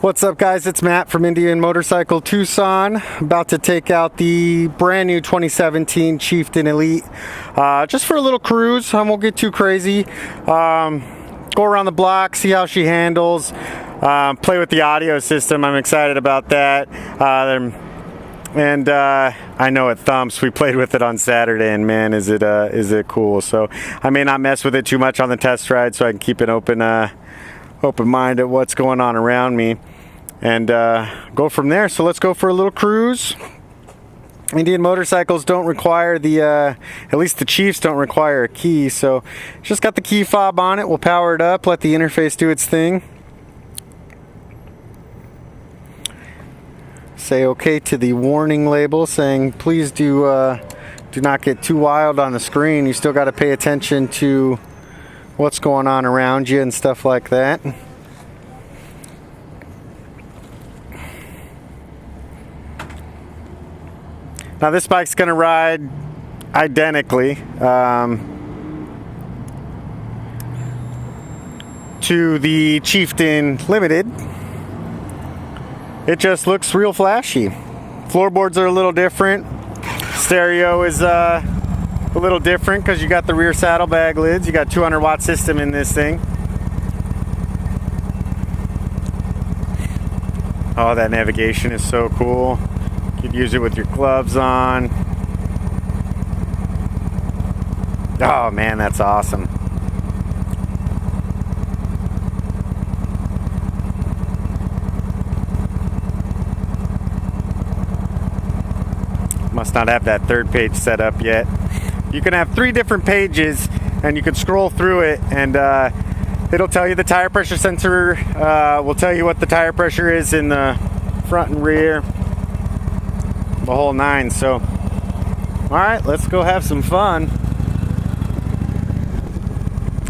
What's up, guys? It's Matt from Indian Motorcycle Tucson. About to take out the brand new 2017 Chieftain Elite just for a little cruise. I won't get too crazy. Go around the block, see how she handles, play with the audio system. I'm excited about that. I know it thumps. We played with it on Saturday, and man, is it cool. So I may not mess with it too much on the test ride, so I can keep an open mind at what's going on around me, and go from there. So let's go for a little cruise. Indian motorcycles don't require at least the Chiefs don't require a key, so just got the key fob on it. We'll power it up, let the interface do its thing. Say okay to the warning label saying please do not get too wild on the screen. You still got to pay attention to what's going on around you and stuff like that. Now this bike's going to ride identically to the Chieftain Limited. It just looks real flashy. Floorboards are a little different. Stereo is a little different because you got the rear saddlebag lids. You got 200 watt system in this thing. Oh, that navigation is so cool. You could use it with your gloves on. Oh man, that's awesome. Must not have that third page set up yet. You can have 3 different pages and you can scroll through it, and it'll tell you the tire pressure sensor, will tell you what the tire pressure is in the front and rear, the whole 9. So alright, let's go have some fun.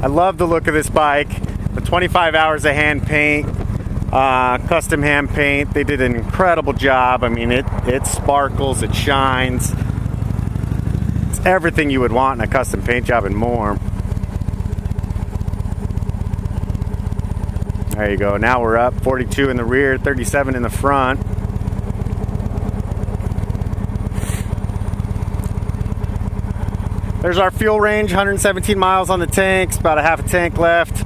I love the look of this bike. The 25 hours of hand paint, custom hand paint. They did an incredible job. I mean, it sparkles, it shines. It's everything you would want in a custom paint job and more. There you go. Now we're up 42 in the rear, 37 in the front. There's our fuel range, 117 miles on the tanks, about a half a tank left.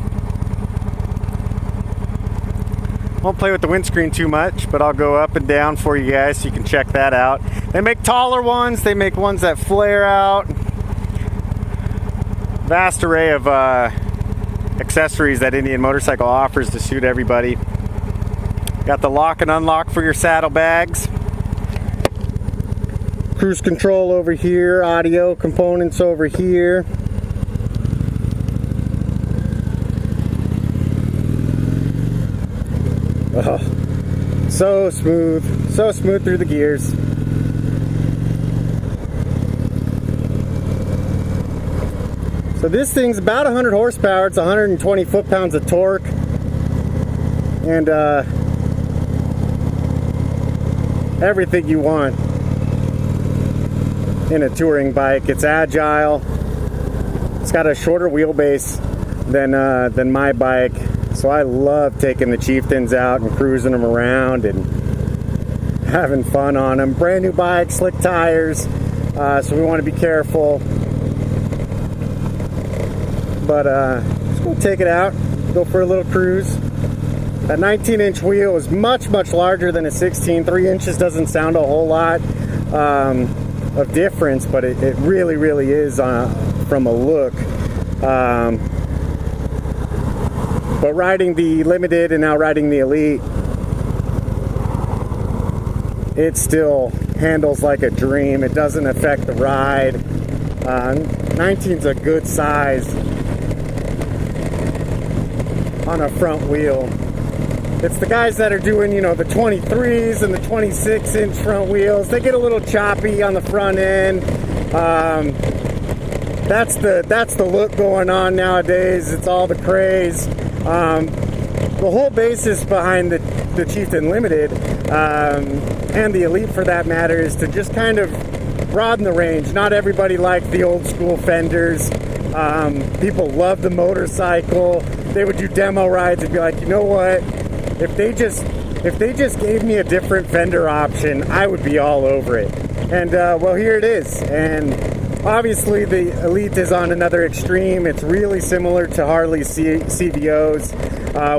Won't play with the windscreen too much, but I'll go up and down for you guys so you can check that out. They make taller ones, they make ones that flare out. Vast array of accessories that Indian Motorcycle offers to suit everybody. Got the lock and unlock for your saddlebags. Cruise control over here, audio components over here. Oh, so smooth through the gears. So this thing's about 100 horsepower. It's 120 foot-pounds of torque, and everything you want in a touring bike. It's agile. It's got a shorter wheelbase than my bike. So I love taking the Chieftains out and cruising them around and having fun on them. Brand new bike, slick tires, so we want to be careful. But let's go take it out, go for a little cruise. That 19-inch wheel is much larger than a 16. 3 inches doesn't sound a whole lot of difference, but it really is from a look. But riding the Limited and now riding the Elite, it still handles like a dream. It doesn't affect the ride. 19's a good size on a front wheel. It's the guys that are doing, the 23s and the 26-inch front wheels. They get a little choppy on the front end. That's the look going on nowadays. It's all the craze. The whole basis behind the Chieftain Limited and the Elite for that matter is to just kind of broaden the range. Not everybody liked the old school fenders. People love the motorcycle. They would do demo rides and be like, you know what? If they just if they just gave me a different fender option, I would be all over it. And well, here it is. And obviously the Elite is on another extreme. It's really similar to Harley's CVOs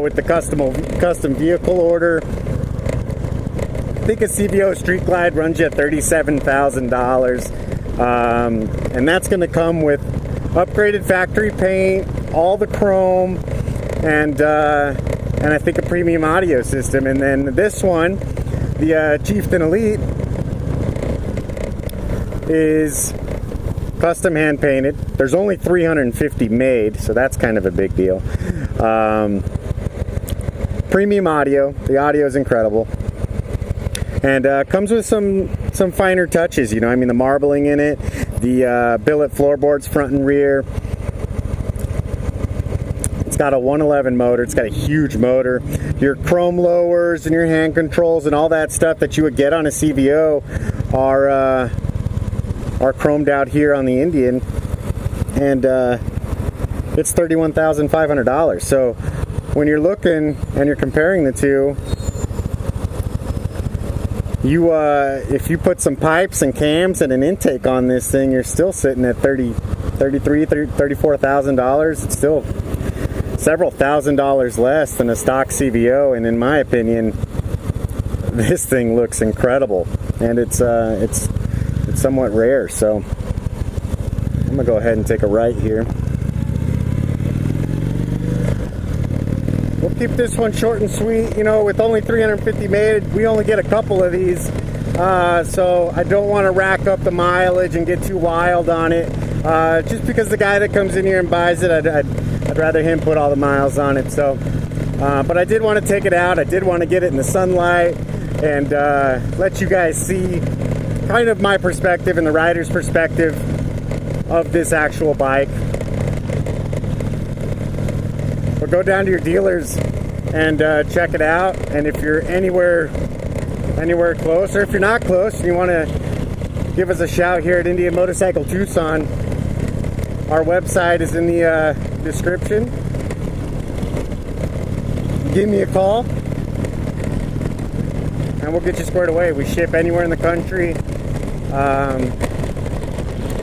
with the custom vehicle order. I think a CVO Street Glide runs you at $37,000. And that's going to come with upgraded factory paint, all the chrome, and I think a premium audio system. And then this one, the Chieftain Elite, is custom hand painted. There's only 350 made, so that's kind of a big deal. Premium audio. The audio is incredible, and comes with some finer touches. You know, I mean, the marbling in it, the billet floorboards front and rear. It's got a 111 motor. It's got a huge motor. Your chrome lowers and your hand controls and all that stuff that you would get on a CVO are chromed out here on the Indian, and it's $31,500. So when you're looking and you're comparing the two, if you put some pipes and cams and an intake on this thing, you're still sitting at $34,000. It's still several $1,000s less than a stock CVO, and in my opinion, this thing looks incredible, and it's somewhat rare. So I'm gonna go ahead and take a right here. We'll keep this one short and sweet. You know, with only 350 made, we only get a couple of these, so I don't want to rack up the mileage and get too wild on it. Just because the guy that comes in here and buys it, I'd rather him put all the miles on it. So, but I did want to take it out. I did want to get it in the sunlight and let you guys see kind of my perspective and the rider's perspective of this actual bike. But go down to your dealers and check it out. And if you're anywhere close, or if you're not close and you want to give us a shout here at Indian Motorcycle Tucson, our website is in the description. Give me a call and we'll get you squared away. We ship anywhere in the country.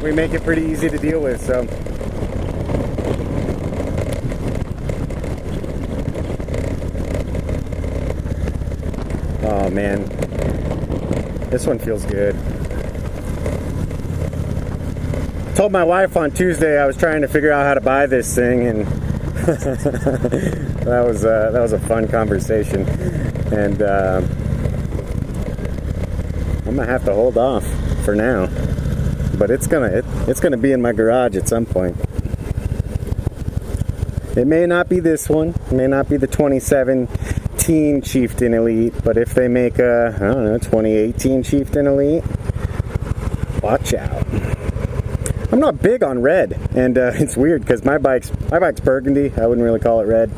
We make it pretty easy to deal with. So oh man, this one feels good. I told my wife on Tuesday I was trying to figure out how to buy this thing, and that was a fun conversation, and I'm gonna have to hold off for now, but it's gonna be in my garage at some point. It may not be this one, it may not be the 2017 Chieftain Elite, but if they make a, I don't know, 2018 Chieftain Elite, watch out. I'm not big on red, and it's weird because my bike's burgundy. I wouldn't really call it red.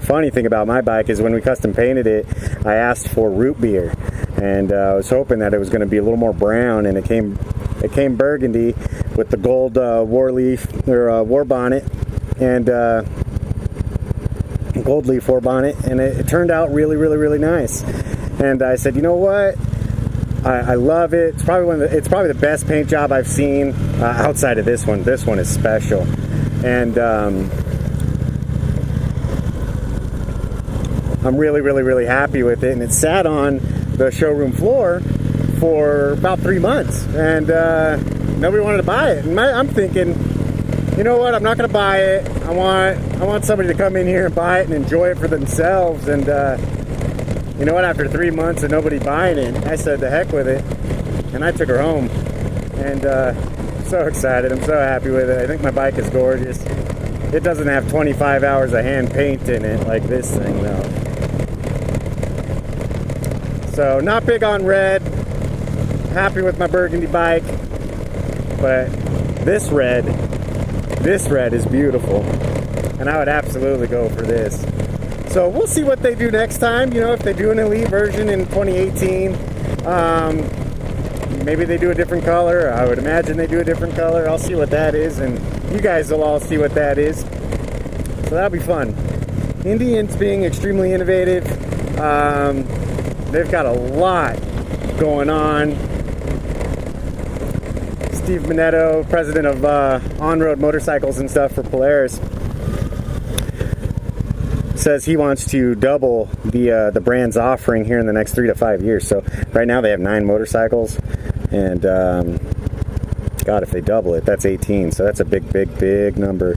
Funny thing about my bike is when we custom painted it, I asked for root beer, and I was hoping that it was going to be a little more brown, and it came burgundy with the gold war leaf or war bonnet and gold leaf war bonnet, and it turned out really, really, really nice. And I said, you know what? I love it. It's probably the best paint job I've seen outside of this one. This one is special, and I'm really, really, really happy with it. And it sat on the showroom floor for about 3 months, and nobody wanted to buy it. And I'm thinking, you know what? I'm not going to buy it. I want somebody to come in here and buy it and enjoy it for themselves. And you know what? After 3 months of nobody buying it, I said, the heck with it, and I took her home. And so excited. I'm so happy with it. I think my bike is gorgeous. It doesn't have 25 hours of hand paint in it like this thing, though. So not big on red. Happy with my burgundy bike, but this red is beautiful, and I would absolutely go for this. So we'll see what they do next time. You know, if they do an Elite version in 2018, maybe they do a different color. I would imagine they do a different color. I'll see what that is, and you guys will all see what that is. So that'll be fun. Indian's being extremely innovative They've got a lot going on. Steve Minetto, president of On-Road Motorcycles and stuff for Polaris, says he wants to double the brand's offering here in the next 3 to 5 years. So right now they have 9 motorcycles, and God, if they double it, that's 18. So that's a big number.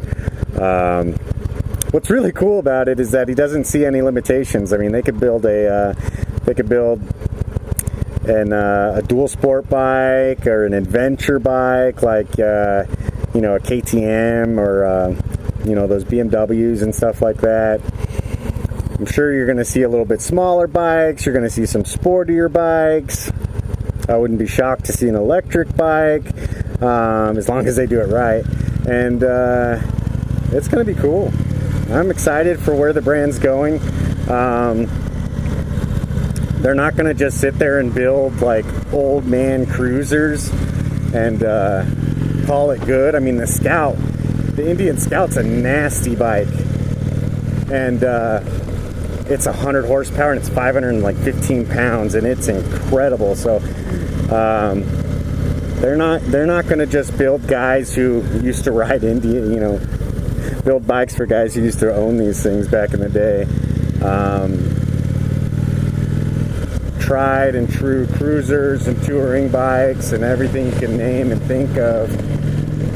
What's really cool about it is that he doesn't see any limitations. I mean, they could build a dual sport bike or an adventure bike, like a KTM or those BMWs and stuff like that. I'm sure you're going to see a little bit smaller bikes. You're going to see some sportier bikes. I wouldn't be shocked to see an electric bike, as long as they do it right. And it's going to be cool. I'm excited for where the brand's going. They're not going to just sit there and build like old man cruisers and call it good. I mean, the Indian Scout's a nasty bike, and it's 100 horsepower and it's 515 pounds, and it's incredible. So they're not going to just build guys who used to ride Indian, build bikes for guys who used to own these things back in the day. Tried and true cruisers and touring bikes and everything you can name and think of.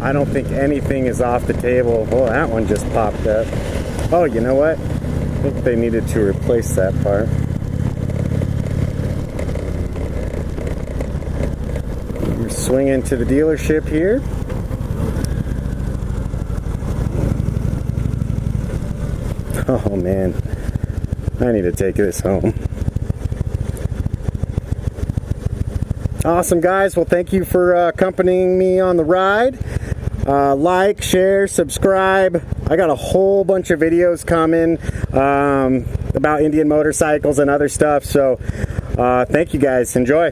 I don't think anything is off the table. Oh, that one just popped up. Oh, you know what? I think they needed to replace that part. We're swinging to the dealership here. Oh man, I need to take this home. Awesome, guys. Well, thank you for accompanying me on the ride. Like, share, subscribe. I got a whole bunch of videos coming about Indian motorcycles and other stuff. So thank you, guys. Enjoy.